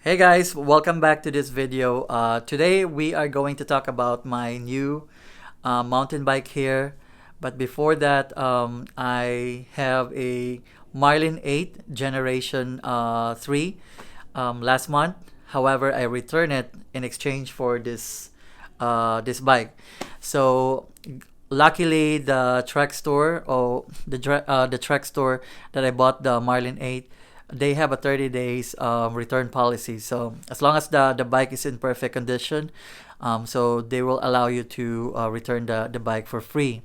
Hey guys, welcome back to this video. Today we are going to talk about my new mountain bike here. But before that, I have a Marlin8 Generation 3 last month. However, I returned it in exchange for this bike. So luckily, the track store or the track store that I bought the Marlin8, they have a 30 days return policy. So as long as the bike is in perfect condition, so they will allow you to return the bike for free.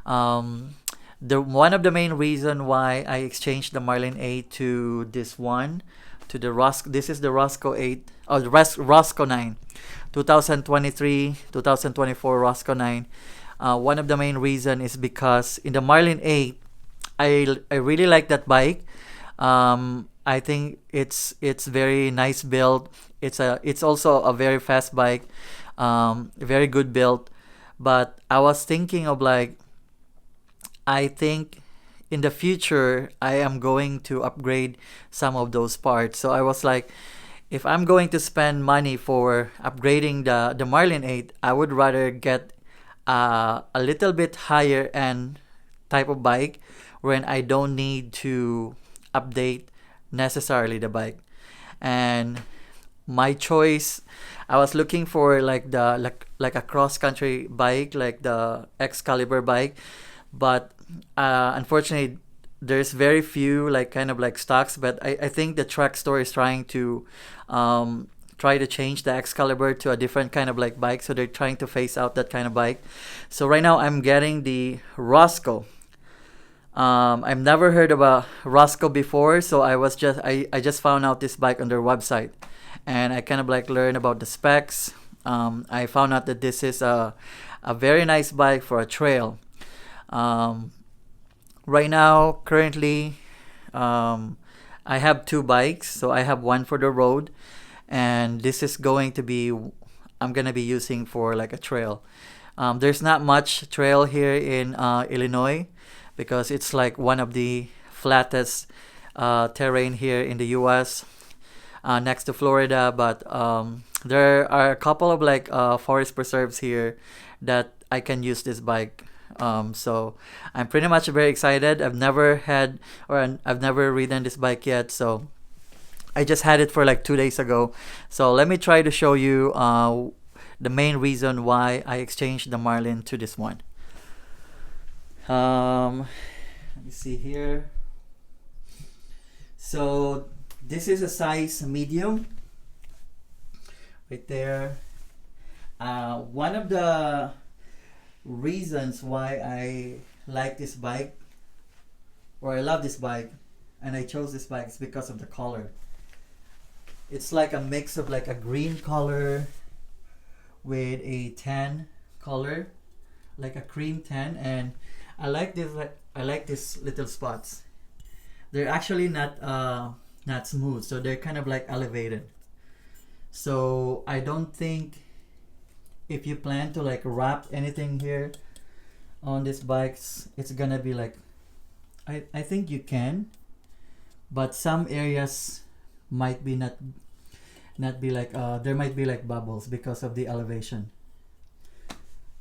The one of the main reason why I exchanged the Marlin8 to this one, to the this is the Roscoe 8 or the Roscoe 9, 2023 2024 Roscoe 9. One of the main reason is because in the Marlin8, I really like that bike. I think it's very nice build. It's also a very fast bike, very good build. But I was thinking of like, I think in the future I am going to upgrade some of those parts. So I was like, if I'm going to spend money for upgrading the Marlin8, I would rather get a little bit higher end type of bike when I don't need to update necessarily the bike. And my choice, I was looking for like a cross country bike, like the 𝐂𝐍𝐉𝐎 bike, but unfortunately there's very few like kind of like stocks. But I think the track store is trying to try to change the 𝐂𝐍𝐉𝐎 to a different kind of like bike, so they're trying to phase out that kind of bike. So right now I'm getting the Roscoe. I've never heard about Roscoe before, so I just found out this bike on their website, and I kind of like learned about the specs. I found out that this is a very nice bike for a trail. Right now, currently, I have two bikes. So I have one for the road, and this is going to be I'm gonna be using for like a trail. There's not much trail here in Illinois, because it's like one of the flattest terrain here in the US, next to Florida. But there are a couple of like forest preserves here that I can use this bike. So I'm pretty much very excited. I've never ridden this bike yet, so I just had it for like 2 days ago. So let me try to show you the main reason why I exchanged the Marlin to this one. Let me see here. So this is a size medium right there. One of the reasons why I like this bike, or I love this bike, and I chose this bike, is because of the color. It's like a mix of like a green color with a tan color, like a cream tan. And I like these little spots. They're actually not smooth, so they're kind of like elevated. So I don't think, if you plan to like wrap anything here on these bikes, it's gonna be like, I think you can, but some areas might be not be like there might be like bubbles because of the elevation.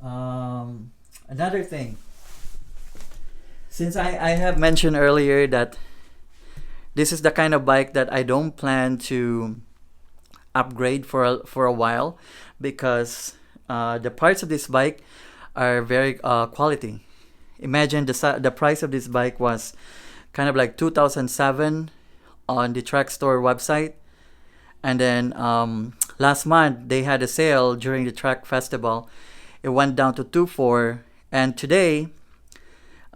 Another thing, since I have mentioned earlier that this is the kind of bike that I don't plan to upgrade for a while, because the parts of this bike are very quality. Imagine the price of this bike was kind of like 2007 on the track store website, and then last month they had a sale during the track festival. It went down to 2.4, and today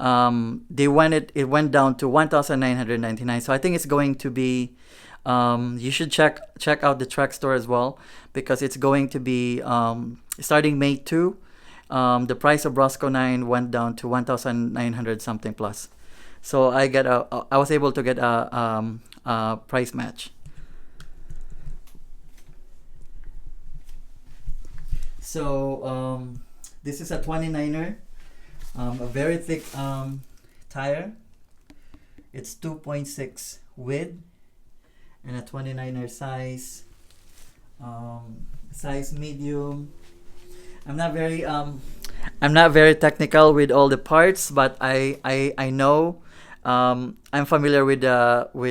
it went down to 1,999. So I think it's going to be, you should check out the track store as well, because it's going to be starting May 2. The price of Roscoe 9 went down to 1,900 something plus. So I was able to get a price match. So this is a 29er, a very thick tire. It's 2.6 width and a 29er size. size medium. I'm not very I'm not very technical with all the parts, but I know I'm familiar with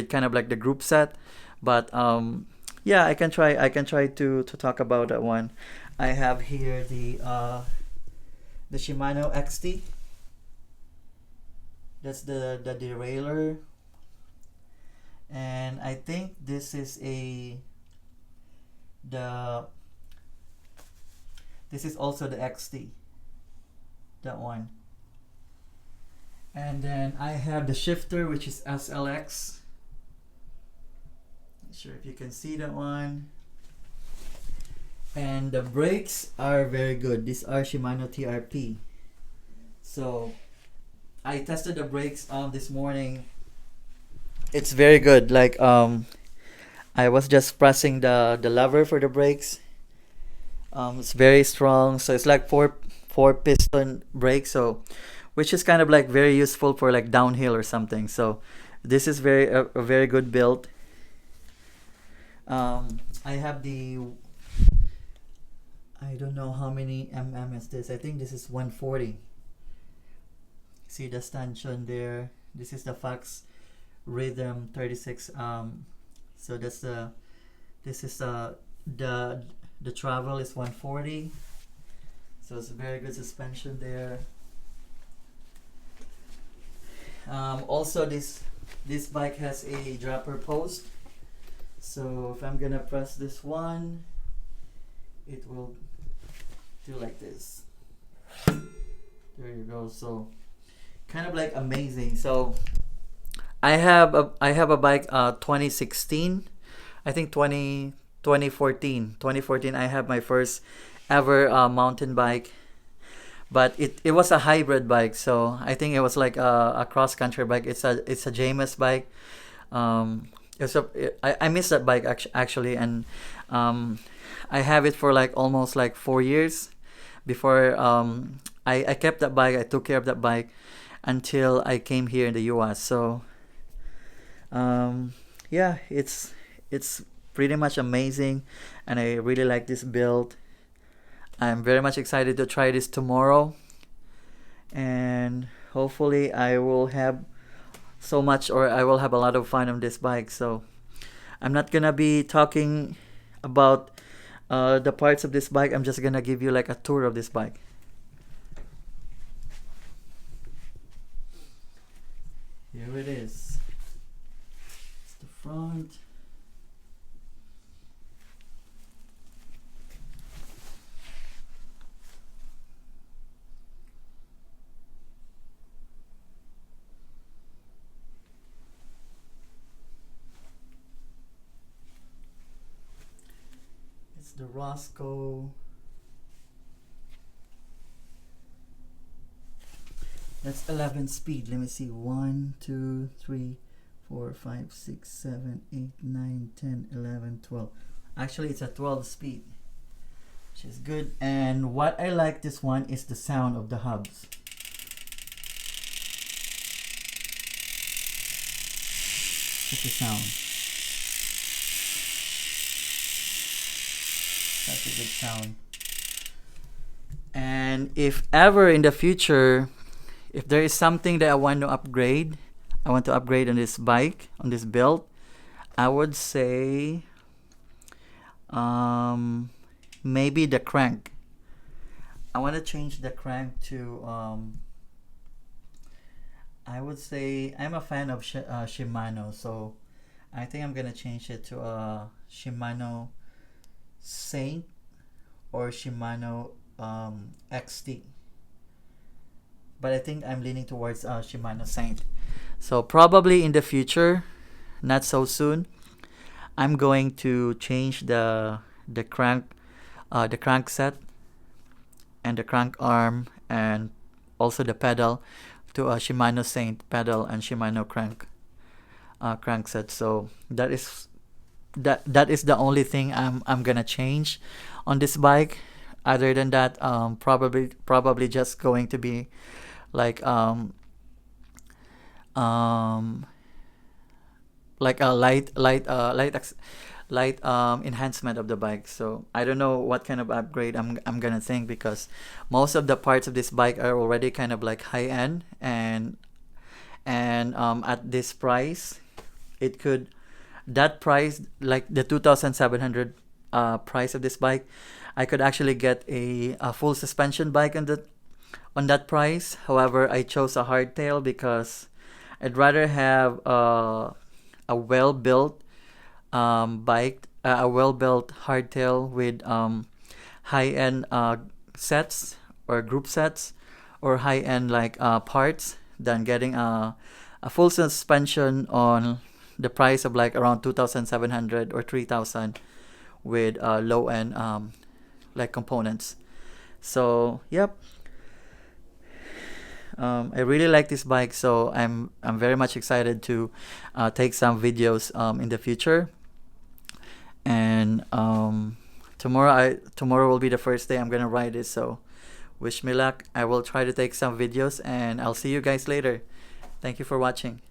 kind of like the group set, but yeah, I can try to talk about that one. I have here the Shimano XT. That's the derailleur, and I think this is the this is also the XT, that one. And then I have the shifter, which is SLX. Not sure if you can see that one. And the brakes are very good. These are Shimano TRP. So I tested the brakes this morning. It's very good. Like I was just pressing the lever for the brakes. It's very strong. So it's like four piston brake. So which is kind of like very useful for like downhill or something. So this is a very good build. I have I don't know how many is this. I think this is 140. See the stanchion there. This is the Fox Rhythm 36. So this is the travel is 140. So it's a very good suspension there. Also this bike has a dropper post. So if I'm gonna press this one, it will do like this. There you go. So kind of like amazing. So I have a bike 2016. I think 2014 I have my first ever mountain bike, but it was a hybrid bike. So I think it was like a cross country bike. It's a 𝐷𝐒 bike. I miss that bike actually, and I have it for like almost like 4 years before I kept that bike. I took care of that bike until I came here in the US. So yeah, it's pretty much amazing, and I really like this build. I'm very much excited to try this tomorrow, and hopefully I will have I will have a lot of fun on this bike. So I'm not gonna be talking about the parts of this bike. I'm just gonna give you like a tour of this bike. Here it is. It's the front. It's the Roscoe. That's 11 speed. Let me see. 1, 2, 3, 4, 5, 6, 7, 8, 9, 10, 11, 12. Actually, it's a 12 speed, which is good. And what I like this one is the sound of the hubs. That's the sound. That's a good sound. And if ever in the future, if there is something that I want to upgrade on this bike, on this build, I would say maybe the crank. I want to change the crank to I would say I'm a fan of Shimano, so I think I'm gonna change it to a Shimano Saint or Shimano XT. But I think I'm leaning towards Shimano Saint. So probably in the future, not so soon, I'm going to change the crankset and the crank arm, and also the pedal, to a Shimano Saint pedal and Shimano crankset. So that is the only thing I'm gonna change on this bike. Other than that, probably just going to be like like a light light enhancement of the bike. So I don't know what kind of upgrade I'm gonna think, because most of the parts of this bike are already kind of like high end, and at this price, it could, that price, like the 2,700 price of this bike, I could actually get a full suspension bike on that price. However, I chose a hardtail because I'd rather have a well-built bike, a well-built hardtail with high-end sets or group sets, or high-end like parts, than getting a full suspension on the price of like around 2,700 or 3,000 with low-end like components. So yep, I really like this bike, so I'm very much excited to take some videos in the future. And tomorrow will be the first day I'm gonna ride it, so wish me luck. I will try to take some videos, and I'll see you guys later. Thank you for watching.